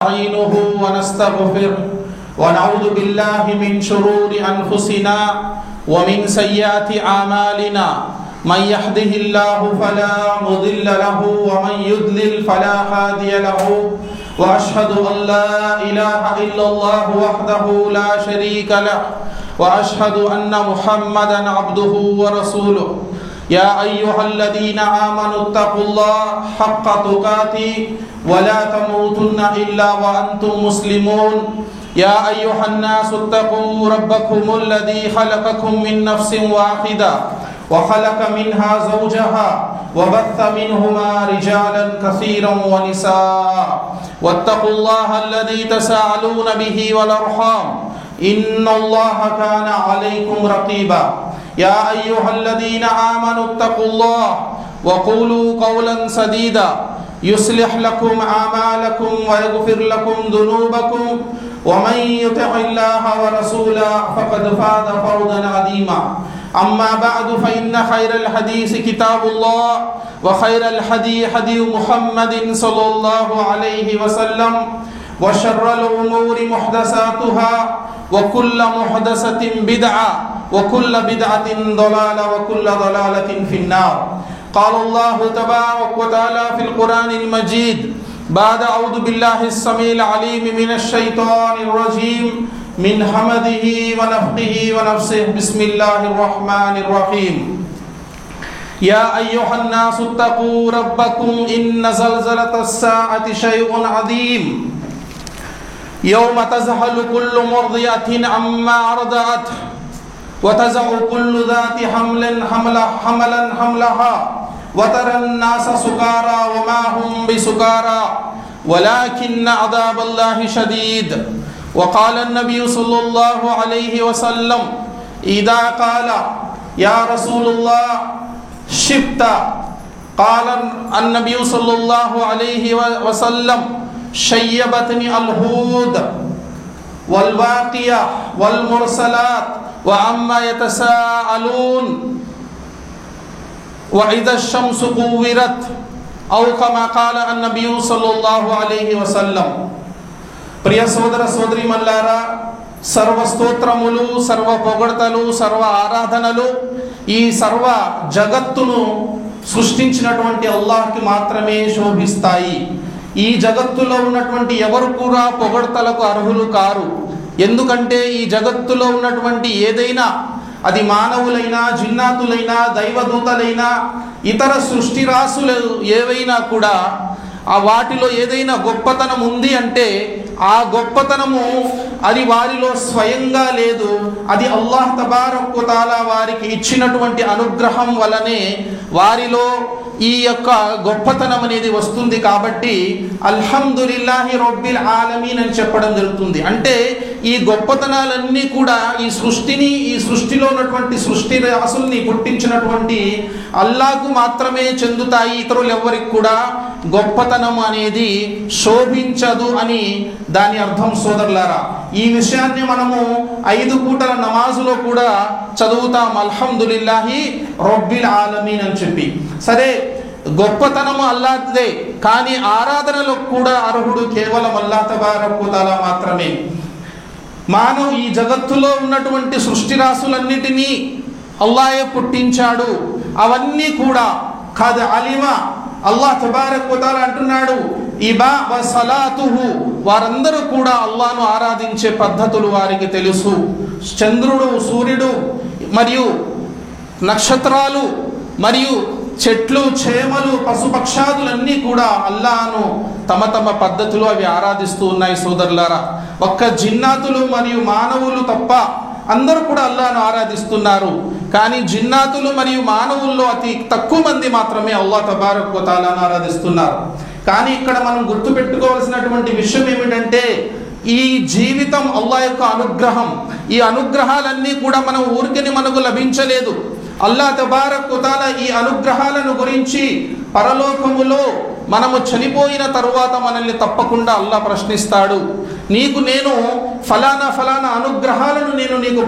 ونستعينه ونستغفره ونعوذ بالله من شرور أنفسنا ومن سيئات أعمالنا من يهده الله فلا مضل له ومن يضلل فلا هادي له وأشهد أن لا إله إلا الله وحده لا شريك له وأشهد أن محمدا عبده ورسوله يا أيها الذين آمنوا اتقوا الله حق تقاته ولا تموتن إلا وأنتم مسلمون يا أيها الناس اتقوا ربكم الذي خلقكم من نفس واحدة وخلق منها زوجها وبث منهما رجالا كثيرا ونساء واتقوا الله الذي تساءلون به والأرحام إن الله كان عليكم رقيبا يا أيها الذين آمنوا اتقوا الله وقولوا قولا سديدا يصلح لكم أعمالكم ويغفر لكم ذنوبكم ومن يطع الله ورسوله فقد فاز فوزا عظيما أما بعد فإن خير الحديث كتاب الله وخير الهدي هدي محمد صلى الله عليه وسلم وشر الأمور محدثاتها وكل محدثة بدعة وكل بدعة ضلالة وكل ضلالة في النار قال الله تبارك وتعالى في القرآن المجيد بعد أعوذ بالله السميع العليم من الشيطان الرجيم من همزه ونفخه ونفسه بسم الله الرحمن الرحيم يا أيها الناس اتقوا ربكم إن زلزلة الساعة شيء عظيم يوم تذهل كل مرضعة عما أرضعت وتضع كل ذات حمل حملها وترى الناس سكارى وما هم بسكارى ولكن عذاب الله شديد وقال النبي صلى الله عليه وسلم إذا قال يا رسول الله شبت قال النبي صلى الله عليه وسلم شيبتني الهود والواقية والمرسلات وعما يتساءلون وإذا الشمس كورت أو كما قال النبي صلى الله عليه وسلم ప్రియ సోదర సోదరీమణులారా, సర్వ స్తోత్రములు, సర్వ పొగడ్తలు, సర్వ ఆరాధనలు ఈ సర్వ జగత్తును సృష్టించినటువంటి అల్లాహ్కి మాత్రమే శోభిస్తాయి. ఈ జగత్తులో ఉన్నటువంటి ఎవరు కూడా పొగడ్తలకు అర్హులు కారు. ఎందుకంటే ఈ జగత్తులో ఉన్నటువంటి ఏదైనా, అది మానవులైనా, జిన్నాతులైనా, దైవదూతలైనా, ఇతర సృష్టి రాశులు ఏవైనా కూడా ఆ వాటిలో ఏదైనా గొప్పతనం ఉంది అంటే ఆ గొప్పతనము అది వారిలో స్వయంగా లేదు, అది అల్లాహ్ తబారక్ వ తఆలా వారికి ఇచ్చినటువంటి అనుగ్రహం వలనే వారిలో ఈ యొక్క గొప్పతనం అనేది వస్తుంది. కాబట్టి అల్హమ్దులిల్లాహి రబ్బిల్ ఆలమీన్ అని చెప్పడం జరుగుతుంది. అంటే ఈ గొప్పతనాలన్నీ కూడా ఈ సృష్టిలో ఉన్నటువంటి సృష్టి రాసుల్ని పుట్టించినటువంటి అల్లాహ్కు మాత్రమే చెందుతాయి. ఇతరులు ఎవరికి కూడా గొప్పతనం అనేది శోభించదు అని దాని అర్థం సోదరులారా. ఈ విషయాన్ని మనము 5 పూటల నమాజులో కూడా చదువుతాం, అల్హమ్దులిల్లాహి రబ్బిల్ ఆలమీన్ అని చెప్పి. సరే, గొప్పతనము అల్లాహ్దే, కానీ ఆరాధనలో కూడా అర్హుడు కేవలం అల్లాహ్ తబారక్ వ తఆలా మాత్రమే. మానవ ఈ జగత్తులో ఉన్నటువంటి సృష్టి రాశులన్నిటినీ అల్లాహే పుట్టించాడు. అవన్నీ కూడా ఖద్ అలిమా, అల్లాహ్ తబారక్ వ తఆలా అంటున్నాడు, ఇబా వ సలాతుహు, వారందరూ కూడా అల్లాహ్ను ఆరాధించే పద్ధతులు వారికి తెలుసు. చంద్రుడు, సూర్యుడు మరియు నక్షత్రాలు మరియు చెట్లు, చేమలు, పశుపక్షాదులన్నీ కూడా అల్లాహ్ను తమ తమ పద్ధతిలో అవి ఆరాధిస్తూ ఉన్నాయి సోదరులారా. ఒక్క జిన్నాతులు మరియు మానవులు తప్ప అందరూ కూడా అల్లాహ్ను ఆరాధిస్తున్నారు. కానీ జిన్నాతులు మరియు మానవుల్లో అతి తక్కువ మంది మాత్రమే అల్లాహ్ తబారక్ వ తఆలాను ఆరాధిస్తున్నారు. కానీ ఇక్కడ మనం గుర్తుపెట్టుకోవాల్సినటువంటి విషయం ఏమిటంటే, ఈ జీవితం అల్లాహ్ యొక్క అనుగ్రహం. ఈ అనుగ్రహాలన్నీ కూడా మనం ఊరికని మనకు లభించలేదు. అల్లాహ్ తబారక్ వ తఆలా ఈ అనుగ్రహాలను గురించి పరలోకములో మనము చనిపోయిన తరువాత మనల్ని తప్పకుండా అల్లాహ్ ప్రశ్నిస్తాడు. నీకు నేను ఫలానా ఫలానా అనుగ్రహాలను నేను నీకు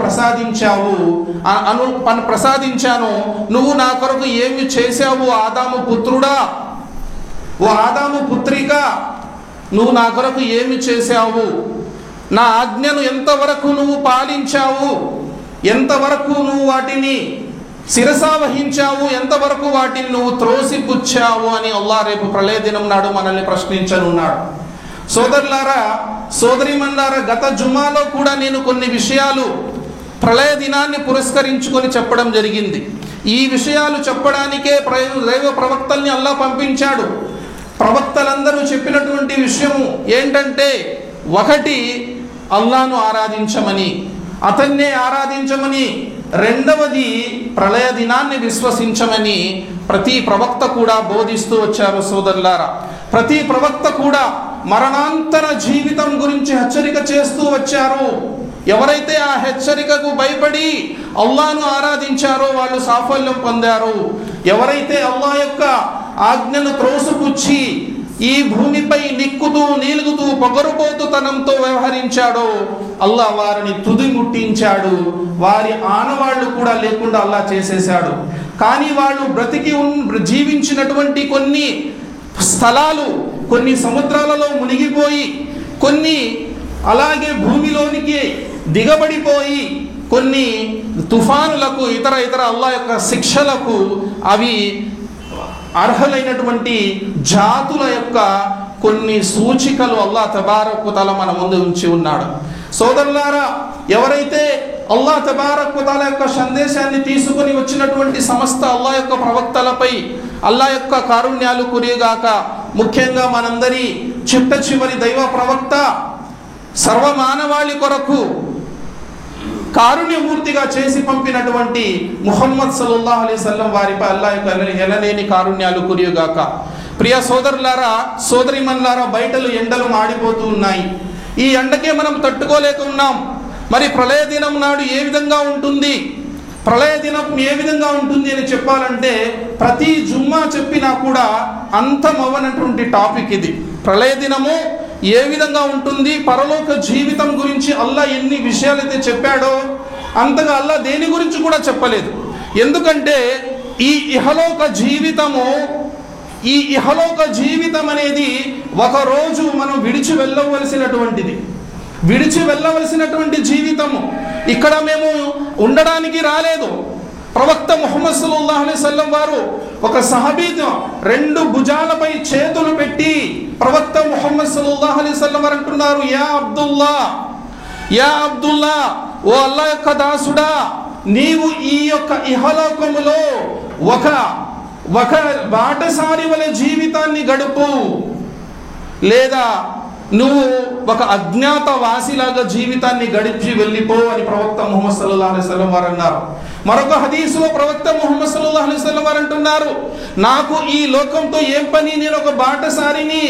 ప్రసాదించాను, నువ్వు నా కొరకు ఏమి చేశావు ఆదాము పుత్రుడా, ఓ ఆదాము పుత్రిక, నువ్వు నా కొరకు ఏమి చేశావు, నా ఆజ్ఞను ఎంతవరకు నువ్వు పాలించావు, ఎంతవరకు నువ్వు వాటిని శిరసావహించావు, ఎంతవరకు వాటిని నువ్వు త్రోసిపుచ్చావు అని అల్లాహ్ రేపు ప్రళయ దినం నాడు మనల్ని ప్రశ్నించనున్నాడు. సోదరులారా, సోదరిమణులారా, గత జుమాలో కూడా నేను కొన్ని విషయాలు ప్రళయ దినాన్ని పురస్కరించుకొని చెప్పడం జరిగింది. ఈ విషయాలు చెప్పడానికే దైవ ప్రవక్తల్ని అల్లాహ్ పంపించాడు. ప్రవక్తలందరూ చెప్పినటువంటి విషయము ఏంటంటే, ఒకటి అల్లాహ్ను ఆరాధించమని, అతన్నే ఆరాధించమని, రెండవది ప్రళయ దినాన్ని విశ్వసించమని ప్రతి ప్రవక్త కూడా బోధిస్తూ వచ్చారు. సోదరులారా, ప్రతి ప్రవక్త కూడా మరణాంతర జీవితం గురించి హెచ్చరిక చేస్తూ వచ్చారు. ఎవరైతే ఆ హెచ్చరికకు భయపడి అల్లాహ్ను ఆరాధించారో వాళ్ళు సాఫల్యం పొందారు. ఎవరైతే అల్లాహ్ యొక్క ఆజ్ఞను త్రోసిపుచ్చి ఈ భూమిపై నిక్కుతూ నీలుగుతూ పొగరుబోతుతనంతో వ్యవహరించాడో అల్లాహ్ వారిని తుది ముట్టించాడు. వారి ఆనవాళ్లు కూడా లేకుండా అల్లాహ్ చేసేశాడు. కానీ వాళ్ళు జీవించినటువంటి కొన్ని స్థలాలు కొన్ని సముద్రాలలో మునిగిపోయి, కొన్ని అలాగే భూమిలోనికి దిగబడిపోయి, కొన్ని తుఫానులకు ఇతర అల్లాహ్ యొక్క శిక్షలకు అవి అర్హులైనటువంటి జాతుల యొక్క కొన్ని సూచికలు అల్లాహ్ తబారక్ వ తఆలా మన ముందు ఉంచి ఉన్నాడు. సోదరులారా, ఎవరైతే అల్లాహ్ తబారక్ వ తఆలా యొక్క సందేశాన్ని తీసుకుని వచ్చినటువంటి సమస్త అల్లాహ్ యొక్క ప్రవక్తలపై అల్లాహ్ యొక్క కారుణ్యాలు కురిగాక. ముఖ్యంగా మనందరి చిట్ట చివరి దైవ ప్రవక్త సర్వమానవాళి కొరకు కారుణ్యమూర్తిగా చేసి పంపినటువంటి ముహమ్మద్ సల్లల్లాహు అలైహి వసల్లం వారిపై అల్లాహ్ యొక్క ఎనలేని కారుణ్యాలు కురియుగాక. ప్రియ సోదరులారా, సోదరిమణులారా, బయటలు ఎండలు మాడిపోతూ ఉన్నాయి. ఈ ఎండకే మనం తట్టుకోలేక ఉన్నాం. మరి ప్రళయ దినం నాడు ఏ విధంగా ఉంటుంది, ప్రళయ దినం ఏ విధంగా ఉంటుంది అని చెప్పాలంటే ప్రతి జుమ్మా చెప్పినా కూడా అంతమవనటువంటి టాపిక్ ఇది. ప్రళయ దినము ఏ విధంగా ఉంటుంది, పరలోక జీవితం గురించి అల్లాహ్ ఎన్ని విషయాలైతే చెప్పాడో అంతగా అల్లాహ్ దేని గురించి కూడా చెప్పలేదు. ఎందుకంటే ఈ ఇహలోక జీవితం అనేది ఒకరోజు మనం విడిచి వెళ్ళవలసినటువంటి జీవితము. ఇక్కడ మేము ఉండడానికి రాలేదు. ప్రవక్త ముహమ్మద్ సల్లల్లాహు అలైహి వసల్లం వారు ఒక సహాబీతో రెండు భుజాలపై చేతులు పెట్టి ప్రవక్త ముహమ్మద్ సల్లల్లాహు అలైహి వసల్లం వారు అంటున్నారు, యా అబ్దుల్లా, ఓ అల్లాహ్ యొక్క దాసుడా, నీవు ఈ యొక్క ఇహలోకములో ఒక బాటసారి వలె జీవితాన్ని గడుపు, లేదా నువ్వు ఒక అజ్ఞాత వాసిలాగా జీవితాన్ని గడిపి వెళ్ళిపో అని ప్రవక్త ముహమ్మద్ సల్లల్లాహు అలైహి వసల్లం వారు అన్నారు. మరొక హదీసులో ప్రవక్త ముహమ్మద్ సల్లల్లాహు అలైహి వసల్లం వారు అంటున్నారు, నాకు ఈ లోకంతో ఏం పని, నేను ఒక బాటసారిని,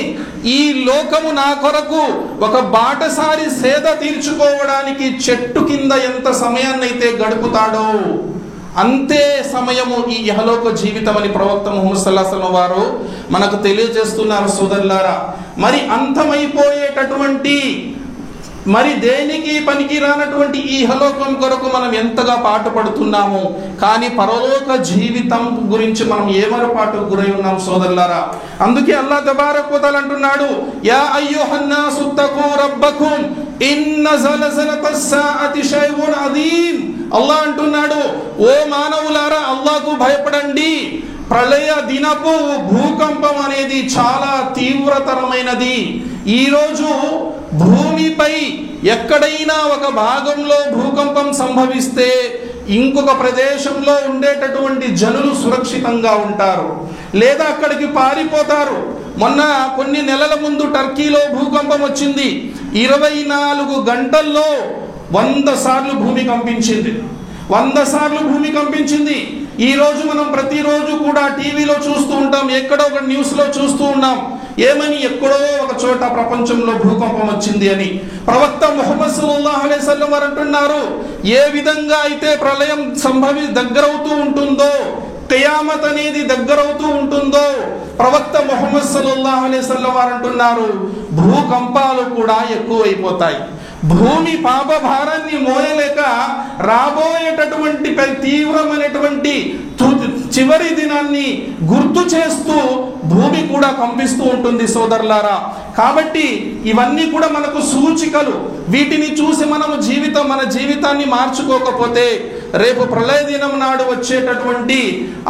ఈ లోకము నా కొరకు ఒక బాటసారి సేద తీర్చుకోవడానికి చెట్టు కింద ఎంత సమయాన్నైతే గడుపుతాడో అంతే సమయము ఈ ఇహలోక జీవితం అని ప్రవక్త ముహమ్మద్ సల్లల్లాహు అలైహి వసల్లం వారు మనకు తెలియజేస్తున్నారు. సోదరులారా, మరి అంతమైపోయేటటువంటి, మరి దేనికి పనికి రానటువంటి ఈ ఇహలోకం కొరకు మనం ఎంతగా పాటుపడుతున్నాము, కానీ పరలోక జీవితం గురించి మనం ఏమరపాటుకు గురై ఉన్నాం సోదరులారా. అందుకే అల్లాహ్ తబారక్ వ తఆలా అంటున్నాడు, యా అయ్యుహన్నాసు తఖూ రబ్బకుం ఇన్న జల్జలతస్ సాఅతి షైఉన్ అదీమ్. అల్లాహ్ అంటున్నాడు, ఓ మానవులారా, అల్లాహ్కు భయపడండి. ప్రళయ దినపు భూకంపం అనేది చాలా తీవ్రతరమైనది. ఈరోజు భూమిపై ఎక్కడైనా ఒక భాగంలో భూకంపం సంభవిస్తే ఇంకొక ప్రదేశంలో ఉండేటటువంటి జనులు సురక్షితంగా ఉంటారు, లేదా అక్కడికి పారిపోతారు. మొన్న కొన్ని నెలల ముందు టర్కీలో భూకంపం వచ్చింది. 24 గంటల్లో 100 సార్లు భూమి కంపించింది. 100 సార్లు భూమి కంపించింది. ఈరోజు మనం ప్రతిరోజు కూడా టీవీలో చూస్తూ ఉంటాం, ఎక్కడో ఒక న్యూస్లో చూస్తూ ఉన్నాం, ఏమని, ఎక్కడో ఒక చోట ప్రపంచంలో భూకంపం వచ్చింది అని. ప్రవక్త ముహమ్మద్ సల్లల్లాహు అలైహి వసల్లం వారు అంటున్నారు, ఏ విధంగా అయితే ప్రళయం దగ్గరవుతూ ఉంటుందో, కియామత్ అనేది దగ్గరవుతూ ఉంటుందో, ప్రవక్త ముహమ్మద్ సల్లల్లాహు అలైహి వసల్లం వారు అంటున్నారు, భూకంపాలు కూడా ఎక్కువైపోతాయి. భూమి పాప భారాన్ని మోయలేక రాబోయేటటువంటి తీవ్రమైనటువంటి చివరి దినాన్ని గుర్తు చేస్తూ భూమి కూడా కంపిస్తూ ఉంటుంది సోదరులారా. కాబట్టి ఇవన్నీ కూడా మనకు సూచికలు. వీటిని చూసి మనము మన జీవితాన్ని మార్చుకోకపోతే రేపు ప్రళయ దినం నాడు వచ్చేటటువంటి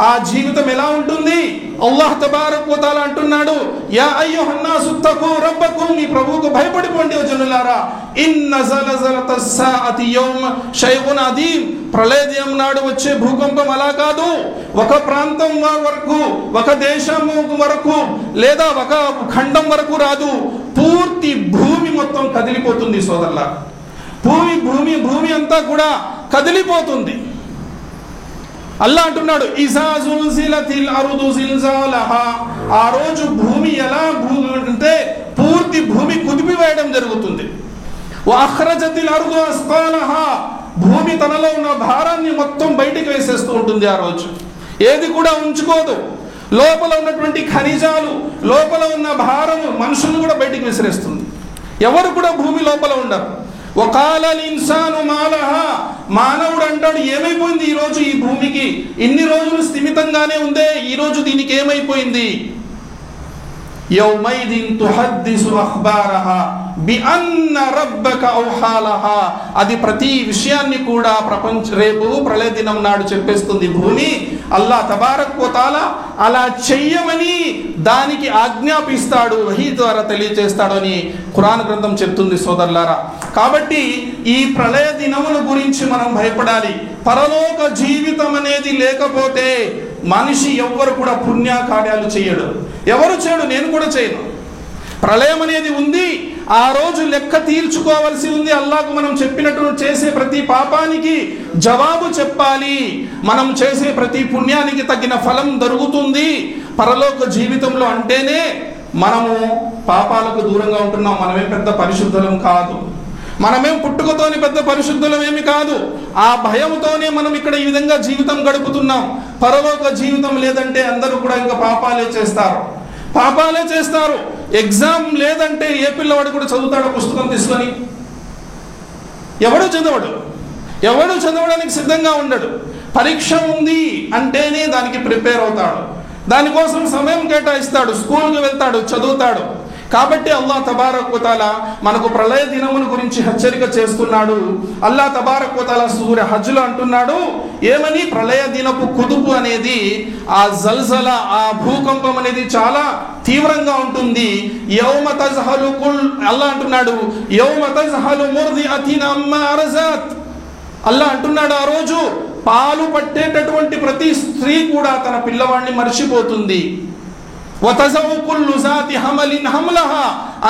ఆ జీవితం ఎలా ఉంటుంది? అల్లాహ్ తబారక్ వ తఆలా అంటున్నాడు, యా అయ్యుహన్నాసు తఖూ రబ్బకుమ్, మీ ప్రభువుకు భయపడిపోండి ఓ జనులారా. ఇన్న జలజలతస్ సాఅతి యౌమ షైఉన్ అదీమ్, ప్రళయ దినం నాడు వచ్చే భూకంపం అలా కాదు, ఒక ప్రాంతం వరకు, ఒక దేశం వరకు, లేదా ఒక ఖండం వరకు రాదు, పూర్తి భూమి మొత్తం కదిలిపోతుంది సోదరులా. భూమి అంతా కూడా కదిలిపోతుంది. అల్లాహ్ అంటున్నాడు, ఇజా జుల్జిలతిల్ అర్దు జిల్జాలహా, ఆ రోజు భూమి ఎలా అంటే పూర్తి భూమి కుదిపివేయడం జరుగుతుంది. వ అఖ్రజతిల్ అర్దు అస్కాలహా, భూమి తనలో ఉన్న భారాన్ని మొత్తం బయటికి వేసేస్తూ ఉంటుంది. ఆ రోజు ఏది కూడా ఉంచుకోదు. లోపల ఉన్నటువంటి ఖనిజాలు, లోపల ఉన్న భారము, మనుషులను కూడా బయటికి విసిరేస్తుంది. ఎవరు కూడా భూమి లోపల ఉండరు. వకాలల్ ఇన్సాను మాలహా, మానవుడు అంటాడు, ఏమైపోయింది ఈరోజు ఈ భూమికి? ఇన్ని రోజులు స్థిమితంగానే ఉందే, ఈరోజు దీనికి ఏమైపోయింది? యౌమైదిన్ తుహద్దిసు అఖ్బారహా బిఅన్న రబ్బక ఔహాలహా, అది ప్రతి విషయాన్ని కూడా రేపు ప్రళయ దినం నాడు చెప్పేస్తుంది భూమి. అల్లాహ్ తబారక్ వ తఆలా అలా చెయ్యమని దానికి ఆజ్ఞాపిస్తాడు, వహీ ద్వారా తెలియజేస్తాడు అని ఖురాన్ గ్రంథం చెప్తుంది సోదరులారా. కాబట్టి ఈ ప్రళయ దినముల గురించి మనం భయపడాలి. పరలోక జీవితం అనేది లేకపోతే మనిషి ఎవ్వరు కూడా పుణ్యకార్యాలు చేయడు. ఎవరు చేయడు, నేను కూడా చేయను. ప్రళయం అనేది ఉంది, ఆ రోజు లెక్క తీర్చుకోవాల్సి ఉంది. అల్లాహ్కు మనం చెప్పినట్టు చేసే ప్రతి పాపానికి జవాబు చెప్పాలి. మనం చేసే ప్రతి పుణ్యానికి తగిన ఫలం దొరుకుతుంది పరలోక జీవితంలో. అంటేనే మనము పాపాలకు దూరంగా ఉంటున్నాం. మనమేం పెద్ద పరిశుద్ధులం కాదు, మనమేం పుట్టుకతోని పెద్ద పరిశుద్ధులం ఏమి కాదు. ఆ భయంతోనే మనం ఇక్కడ ఈ విధంగా జీవితం గడుపుతున్నాం. పరలోక జీవితం లేదంటే అందరూ కూడా ఇంకా పాపాలే చేస్తారు. ఎగ్జామ్ లేదంటే ఏ పిల్లవాడు కూడా చదువుతాడో పుస్తకం తీసుకొని? ఎవడు చదవడానికి సిద్ధంగా ఉండడు. పరీక్ష ఉంది అంటేనే దానికి ప్రిపేర్ అవుతాడు, దానికోసం సమయం కేటాయిస్తాడు, స్కూల్కి వెళ్తాడు, చదువుతాడు. కాబట్టి అల్లాహ్ తబారక్ వ తఆలా మనకు ప్రళయ దినముల గురించి హెచ్చరిక చేస్తున్నాడు. అల్లాహ్ తబారక్ వ తఆలా సూర హజ్లో అంటున్నాడు, ఏమని? ప్రళయ దినపు కుదుపు అనేది, ఆ జల్జల, ఆ భూకంపం అనేది చాలా తీవ్రంగా ఉంటుంది. యౌమ తజ్హలు అల్లాహ్ అంటున్నాడు, యౌమ తజ్హలు ముర్దిఅతిన్ అమ్మా అర్జాత్. అల్లాహ్ అంటున్నాడు, ఆ రోజు పాలు పట్టేటటువంటి ప్రతి స్త్రీ కూడా తన పిల్లవాడిని మర్చిపోతుంది.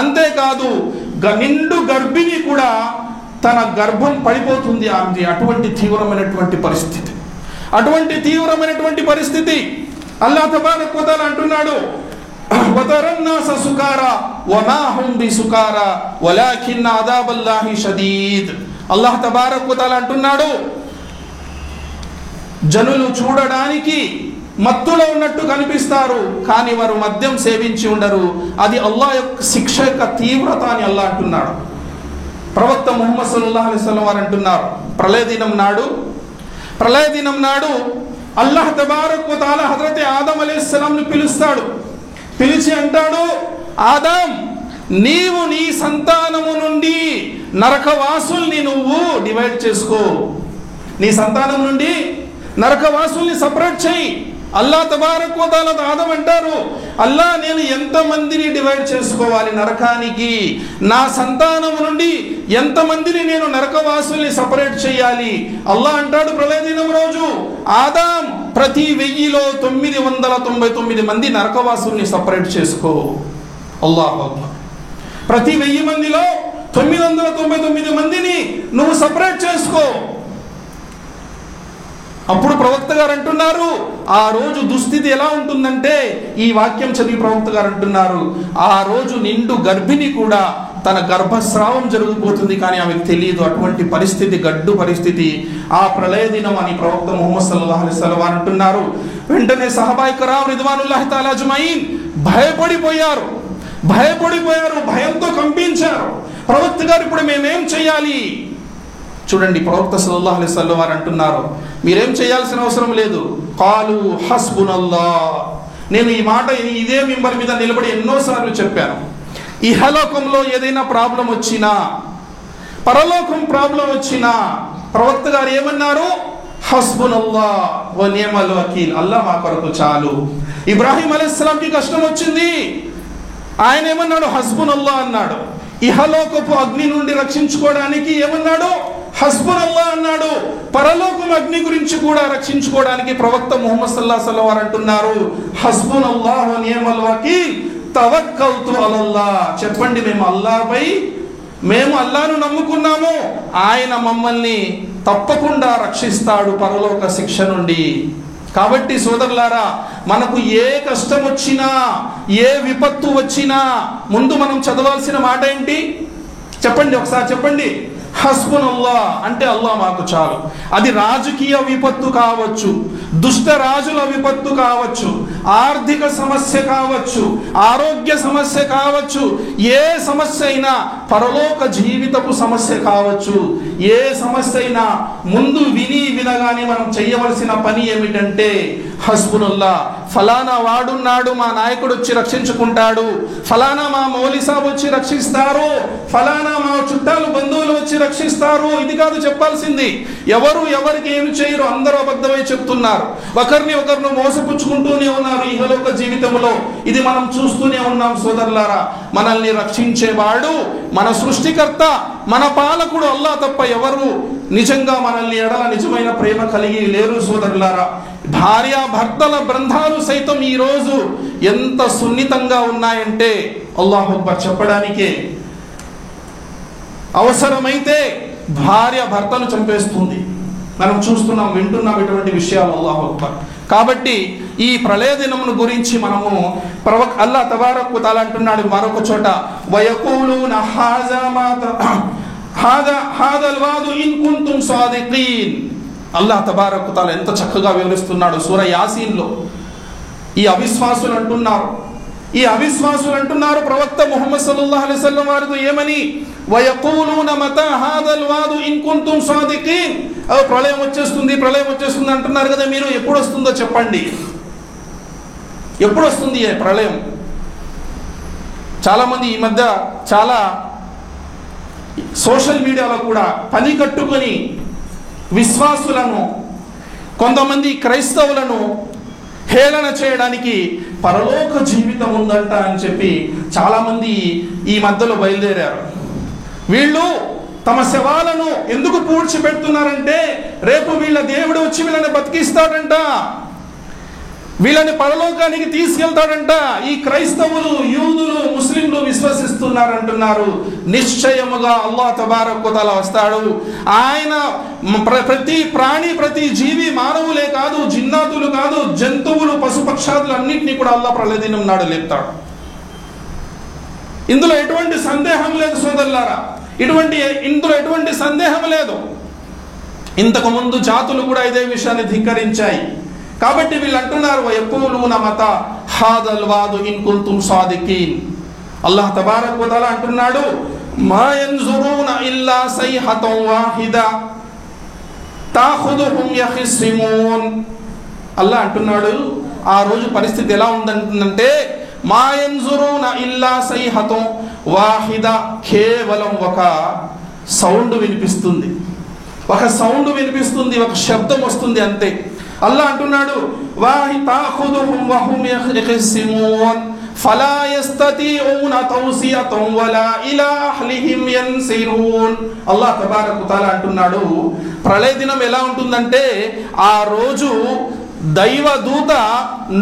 అంతేకాదు నిండు గర్భిణి కూడా తన గర్భం పడిపోతుంది. అటువంటి తీవ్రమైనటువంటి పరిస్థితి. అల్లాహ్ తబారక్ వ తఆలా అంటున్నాడు, వతరన్నాస సుకారా వమా హుం బిసుకారా వలాకిన్ అదాబల్లాహి షదీద్. అల్లాహ్ తబారక్ వ తఆలా అంటున్నాడు, జనులు చూడడానికి మత్తులో ఉన్నట్టు కనిపిస్తారు, కానీ వారు మద్యం సేవించి ఉండరు. అది అల్లాహ్ యొక్క శిక్ష యొక్క తీవ్రత అని అల్లాహ్ అంటున్నాడు. ప్రవక్త ముహమ్మద్ సల్లల్లాహు అలైహి వసల్లం వారు అంటున్నారు, ప్రళయ దినం నాడు అల్లాహ్ తబారక్ వ తఆలా హజరత్ ఆదం అలైహిస్సలాంను పిలిచి అంటాడు, ఆదం, నీవు నీ సంతానము నుండి నరకవాసుల్ని నువ్వు డివైడ్ చేసుకో. నీ సంతానం నుండి నరకవాసుల్ని సపరేట్ చేయి. అల్లాహ్ తబారక్ వ తఆలా ఆదం అంటారు, అల్లాహ్, నేను ఎంతమందిని డివైడ్ చేసుకోవాలి నరకానికి? నా సంతానం నుండి ఎంతమందిని నేను నరకవాసుల్ని సపరేట్ చేయాలి? అల్లాహ్ అంటాడు ప్రళయ దినం రోజు, ఆదం, ప్రతి 1000లో 999 మంది నరకవాసుల్ని సపరేట్ చేసుకో. అల్లాహు అక్బర్. ప్రతి 1000 మందిలో 999 మందిని నువ్వు సపరేట్ చేసుకో. అప్పుడు ప్రవక్త గారు అంటున్నారు, ఆ రోజు దుస్థితి ఎలా ఉంటుందంటే, ఈ వాక్యం చదివి ప్రవక్త గారు అంటున్నారు, ఆ రోజు నిండు గర్భిణి కూడా తన గర్భస్రావం జరిగిపోతుంది, కానీ ఆమెకు తెలియదు. అటువంటి పరిస్థితి, గడ్డు పరిస్థితి ఆ ప్రళయ దినం అని ప్రవక్త ముహమ్మద్ సల్లల్లాహు అలైహి వసల్లం అంటున్నారు. వెంటనే సహబాయి కిరామ్ రిద్వానుల్లాహి తఆలా అజ్మయీన్ భయపడిపోయారు, భయంతో కంపించారు. ప్రవక్త గారు, ఇప్పుడు మేమేం చేయాలి? చూడండి, ప్రవక్త సల్లల్లాహు అలైహి వసల్లం వారు అంటున్నారు, మీరేం చేయాల్సిన అవసరం లేదు. కాలు హస్బునల్లాహ్. నేను ఈ మాట ఇదే మింబర్ మీద నిలబడి ఎన్నోసార్లు చెప్పాను. ఇహలోకంలో ఏదైనా ప్రాబ్లం వచ్చినా, పరలోకం ప్రాబ్లం వచ్చినా ప్రవక్త గారు ఏమన్నారు? హస్బునల్లాహ్ వ నిఅమల్ వకీల్, అల్లాహ్ మా కొరకు చాలు. ఇబ్రాహీం అలైహిస్సలాంకి కష్టం వచ్చింది, ఆయన ఏమన్నాడు? హస్బునల్లాహ్ అన్నాడు. ఇహలోకపు అగ్ని నుండి రక్షించుకోవడానికి ఏమన్నాడు? హస్బునల్లాహ్ అన్నాడు. పరలోకం అగ్ని గురించి కూడా రక్షించుకోవడానికి ప్రవక్త ముహమ్మద్ సల్లల్లాహు అలైహి వసల్లం అంటున్నారు, హస్బునల్లాహ్ వ నిఅమల్ వకీల్ తవక్కల్తు అలల్లాహ్. చెప్పండి, మేము అల్లాహ్ను నమ్ముకున్నాము, ఆయన మమ్మల్ని తప్పకుండా రక్షిస్తాడు పరలోక శిక్ష నుండి. కాబట్టి సోదరులారా, మనకు ఏ కష్టం వచ్చినా, ఏ విపత్తు వచ్చినా ముందు మనం చదవాల్సిన మాట ఏంటి? చెప్పండి, ఒకసారి చెప్పండి. హస్బునల్లాహ్ అంటే అల్లాహ్ మాకు చాలు. అది రాజకీయ విపత్తు కావచ్చు, దుష్ట రాజుల విపత్తు కావచ్చు, ఆర్థిక సమస్య కావచ్చు, ఆరోగ్య సమస్య కావచ్చు, ఏ సమస్య అయినా, పరలోక జీవితపు సమస్య కావచ్చు, ఏ సమస్య అయినా ముందు వినగానే మనం చేయవలసిన పని ఏమిటంటే హస్బునల్లాహ్. ఫలానా వాడున్నాడు, మా నాయకుడు వచ్చి రక్షించుకుంటాడు, ఫలానా మా మౌలి సాబ్ వచ్చి రక్షిస్తారు, ఫలానా మా చుట్టాలు బంధువులు వచ్చి రక్షిస్తారు. ఇది కాదు చెప్పాల్సింది. ఎవరికి ఏమి చేయరు, అందరూ అబద్ధమై చెప్తున్నారు, ఒకరిని మోసపుచ్చుకుంటూనే ఉన్నారు ఇహలోక జీవితంలో. ఇది మనం చూస్తూనే ఉన్నాం సోదరులారా. మనల్ని రక్షించేవాడు మన సృష్టికర్త, మన పాలకుడు అల్లాహ్ తప్ప ఎవరు నిజంగా మనల్ని ఎడల నిజమైన ప్రేమ కలిగి లేరు సోదరులారా. భార్యాభర్తల బంధాలు సైతం ఈరోజు ఎంత సున్నితంగా ఉన్నాయంటే అల్లాహు అక్బర్ చెప్పడానికే. అవసరమైతే భార్య భర్తను చంపేస్తుంది. మనం చూస్తున్నాం, వింటున్నాం ఇటువంటి విషయాలు. అల్లాహు అక్బర్. కాబట్టి ఈ ప్రళయ దినమును గురించి మనము అల్లాహ్ తబారక్ వ తఆలా అంటున్నాడు మరొక చోట, వయకూలూన హాదల్ వాదు ఇన్ కుంతుం సాదికీన్. అల్లాహ్ తబారక్ వ తఆలా ఎంత చక్కగా వివరిస్తున్నాడు సూర యాసీన్లో. ఈ అవిశ్వాసులు అంటున్నారు ప్రవక్త ముహమ్మద్ సల్లల్లాహు అలైహి వసల్లం వారితో ఏమని? వయకూలూన మతా హాదల్ వాదు ఇన్ కుంతుం సాదికీన్. ప్రళయం వచ్చేస్తుంది అంటున్నారు కదా, మీరు ఎప్పుడు వస్తుందో చెప్పండి. ఎప్పుడు వస్తుంది ప్రళయం? చాలామంది ఈ మధ్య చాలా సోషల్ మీడియాలో కూడా పని కట్టుకొని విశ్వాసులను, కొంతమంది క్రైస్తవులను హేళన చేయడానికి పరలోక జీవితం ఉందంట అని చెప్పి చాలామంది ఈ మధ్యలో బయలుదేరారు. వీళ్ళు తమ శవాలను ఎందుకు పూడ్చిపెడుతున్నారంటే రేపు వీళ్ళ దేవుడు వచ్చి వీళ్ళని బతికిస్తాడంట, వీళ్ళని పరలోకానికి తీసుకెళ్తాడంట. ఈ క్రైస్తవులు, యూదులు, ముస్లింలు విశ్వసిస్తున్నారంటున్నారు. నిశ్చయముగా అల్లాహ్ తబారక్ వ తఆలా వస్తాడు. ఆయన ప్రతి ప్రాణి, ప్రతి జీవి, మానవులే కాదు, జిన్నాతులు కాదు, జంతువులు, పశుపక్షాదులు అన్నింటినీ కూడా అల్లాహ్ ప్రళయ దినం నాడు లేపుతాడు. ఇందులో ఎటువంటి సందేహం లేదు సోదరులారా, ఇందులో ఎటువంటి సందేహం లేదు. ఇంతకు ముందు జాతులు కూడా ఇదే విషయాన్ని ధిక్కరించాయి. కాబట్టి వీళ్ళు అంటున్నారు, వయకూలూన మతా హాదల్ వాదు ఇన్ కుంతుం సాదికీన్. అల్లాహ్ తబారక్ వ తఆలా అంటున్నాడు, మా యన్జురూన ఇల్లా సైహతం వాహిదా తాఖుదుహుం యఖిస్సిమూన్. అల్లాహ్ అంటున్నాడు, ఆ రోజు పరిస్థితి ఎలా ఉందంటే, మా యన్జురూన ఇల్లా సైహతం వాహిదా, కేవలం ఒక సౌండ్ వినిపిస్తుంది, ఒక శబ్దం వస్తుంది అంతే. అల్లాహ్ అంటున్నాడు, వాహి తాఖుదుహుం వహుం యఖిస్సిమూన్ ఫలా యస్తతీఊన తౌసియతం వలా ఇలా అహ్లిహిం యన్సిరూన్. అల్లాహ్ తబారక్ వ తఆలా అంటున్నాడు, ప్రళయ దినం ఎలా ఉంటుందంటే, ఆ రోజు దైవదూత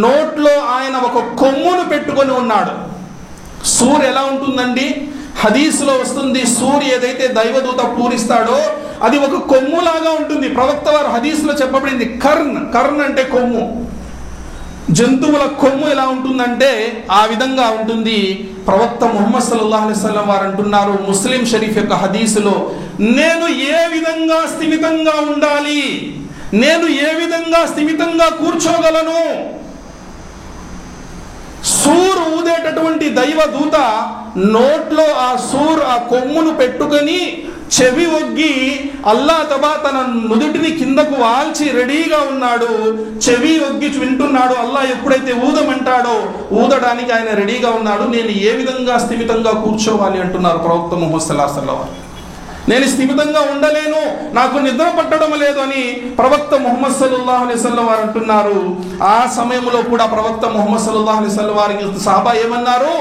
నోట్లో ఆయన ఒక కొమ్మును పెట్టుకొని ఉన్నాడు. సూర్ ఎలా ఉంటుందండి? హదీస్లో వస్తుంది, సూర్ ఏదైతే దైవదూత పూరిస్తాడో అది ఒక కొమ్ములాగా ఉంటుంది. ప్రవక్త వారు హదీస్లో చెప్పబడింది, కర్న్ అంటే కొమ్ము. జంతువుల కొమ్ము ఎలా ఉంటుందంటే ఆ విధంగా ఉంటుంది. ప్రవక్త ముహమ్మద్ సల్లల్లాహు అలైహి వసల్లం వారు అంటున్నారు ముస్లిం షరీఫ్ యొక్క హదీసులో, నేను ఏ విధంగా స్థిమితంగా ఉండాలి, నేను ఏ విధంగా స్థిమితంగా కూర్చోగలను? సూరు ఊదేటటువంటి దైవ దూత నోట్లో ఆ కొమ్మును పెట్టుకొని చెవి ఒగ్గి అల్లా తబా తన నుదుటిని కిందకు వాల్చి రెడీగా ఉన్నాడు. చెవి ఒగ్గి వింటున్నాడు. అల్లా ఎప్పుడైతే ఊదమంటాడో ఊదడానికి ఆయన రెడీగా ఉన్నాడు. నేను ఏ విధంగా స్థిమితంగా కూర్చోవాలి అంటున్నారు ప్రవక్త ముహమ్మద్ సల్లల్లాహు అలైహి వసల్లం. నేను స్థిమితంగా ఉండలేను, నాకు నిద్ర పట్టడం లేదు అని ప్రవక్త ముహమ్మద్ సల్లల్లాహు అలైహి వసల్లం వారు అంటున్నారు. ఆ సమయంలో కూడా ప్రవక్త ముహమ్మద్ సల్లల్లాహు అలైహి వసల్లం వారికి సహాబా ఏమన్నారు?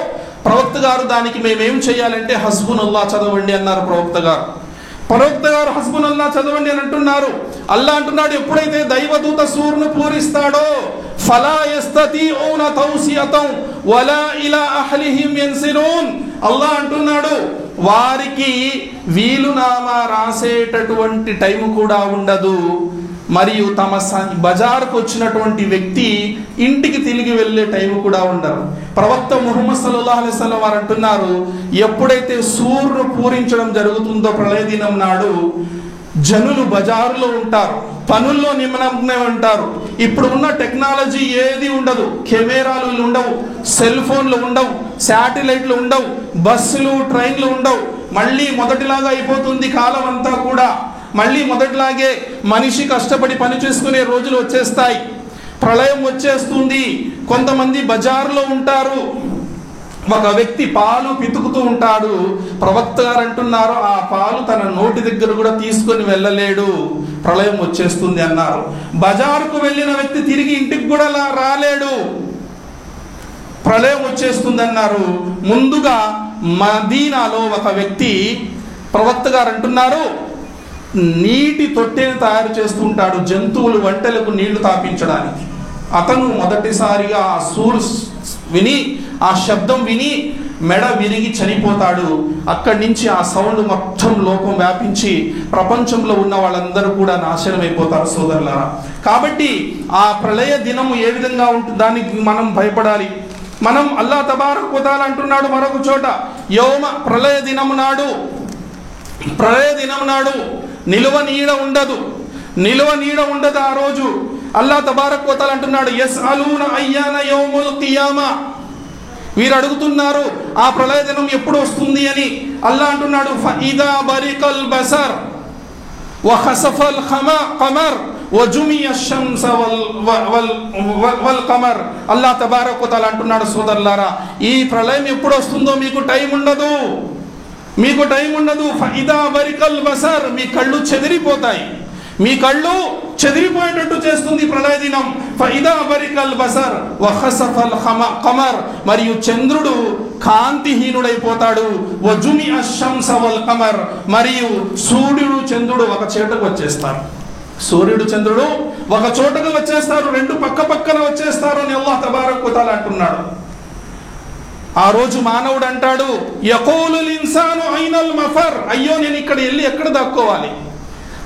ప్రవక్త గారు దానికి మేమేం చేయాలంటే హస్బునల్లా చదవండి అన్నారు. ప్రవక్త గారు హస్బునల్లా చదవండి అని అంటున్నారు. అల్లా అంటున్నాడు, ఎప్పుడైతే దైవదూత సూర్ను పూరిస్తాడో ఫలా యస్తతీఉన తౌసియతం వలా ఇలా అహ్లిహిం యన్సిరూన్. అల్లా అంటున్నాడు, వారికి వీలునామా రాసేటటువంటి టైం కూడా ఉండదు, మరియు తమ బజార్కు వచ్చినటువంటి వ్యక్తి ఇంటికి తిరిగి వెళ్ళే టైం కూడా ఉండరు. ప్రవక్త ముహమ్మద్ సల్లల్లాహు అలైహి వసల్లం వారు అంటున్నారు, ఎప్పుడైతే సూర్యును పూరించడం జరుగుతుందో ప్రళయ దినం నాడు జనులు బజారులో ఉంటారు, పనుల్లో నిమగ్నమై ఉంటారు. ఇప్పుడు ఉన్న టెక్నాలజీ ఏది ఉండదు, కెమెరాలు ఉండవు, సెల్ ఫోన్లు ఉండవు, శాటిలైట్లు ఉండవు, బస్సులు ట్రైన్లు ఉండవు. మళ్ళీ మొదటిలాగా అయిపోతుంది కాలం అంతా కూడా. మళ్ళీ మొదటిలాగే మనిషి కష్టపడి పని చేసుకునే రోజులు వచ్చేస్తాయి. ప్రళయం వచ్చేస్తుంది. కొంతమంది బజారులో ఉంటారు. ఒక వ్యక్తి పాలు పితుకుతూ ఉంటాడు. ప్రవక్త గారు అంటున్నారు, ఆ పాలు తన నోటి దగ్గర కూడా తీసుకొని వెళ్ళలేడు, ప్రళయం వచ్చేస్తుంది అన్నారు. బజారుకు వెళ్ళిన వ్యక్తి తిరిగి ఇంటికి కూడా రాలేడు, ప్రళయం వచ్చేస్తుంది అన్నారు. ముందుగా మదీనాలో ఒక వ్యక్తి, ప్రవక్త గారు అంటున్నారు, నీటి తొట్టెని తయారు చేస్తుంటాడు జంతువులు వంటలకు నీళ్లు తాపించడానికి. అతను మొదటిసారిగా ఆ సూర్ విని, ఆ శబ్దం విని మెడ విరిగి చనిపోతాడు. అక్కడి నుంచి ఆ సౌండ్ మొత్తం లోకం వ్యాపించి ప్రపంచంలో ఉన్న వాళ్ళందరూ కూడా నాశనం అయిపోతారు సోదరులారా. కాబట్టి ఆ ప్రళయ దినము ఏ విధంగా ఉంటుంది దానికి మనం భయపడాలి. మనం అల్లా తబారక్ వ తఆలా అంటున్నాడు మరొక చోట, యౌమ ప్రళయ దినము నాడు నిలువ నీడ ఉండదు ఆ రోజు. అల్లా తబారక్ వ తఆలా అంటున్నాడు, యస్అలూన అయ్యాన యౌముల్ కియామా. వీరు అడుగుతున్నారు ఆ ప్రళయ దినం ఎప్పుడు వస్తుంది అని. అల్లా అంటున్నాడు, ఫఇదా బరికల్ బసర్ వ ఖసఫల్ ఖమర్ వ జుమియ షంస వల్ ఖమర్. అల్లా తబారక్ వ తఆలా అంటున్నాడు, సోదరులారా, ఈ ప్రళయం ఎప్పుడు వస్తుందో మీకు టైం ఉండదు. ఫఇదా బరికల్ బసర్, మీ కళ్ళు చెదిరిపోయేటట్టు చేస్తుంది ప్రళయ దినం. ఫఇదా బరికల్ బసర్ వ ఖసఫల్ ఖమర్, మరియు చంద్రుడు కాంతిహీనుడైపోతాడు. వ జుమియ షంస వల్ ఖమర్, మరియు సూర్యుడు చంద్రుడు ఒక చోటకు వచ్చేస్తారు. రెండు పక్కన వచ్చేస్తారు అని అల్లాహ్ తబారక్ వ తఆలా అంటున్నాడు. ఆ రోజు మానవుడు అంటాడు, యఖూలుల్ ఇన్సాను ఐనల్ మఫర్. అయ్యో, నేను ఇక్కడ వెళ్ళి ఎక్కడ దాక్కోవాలి?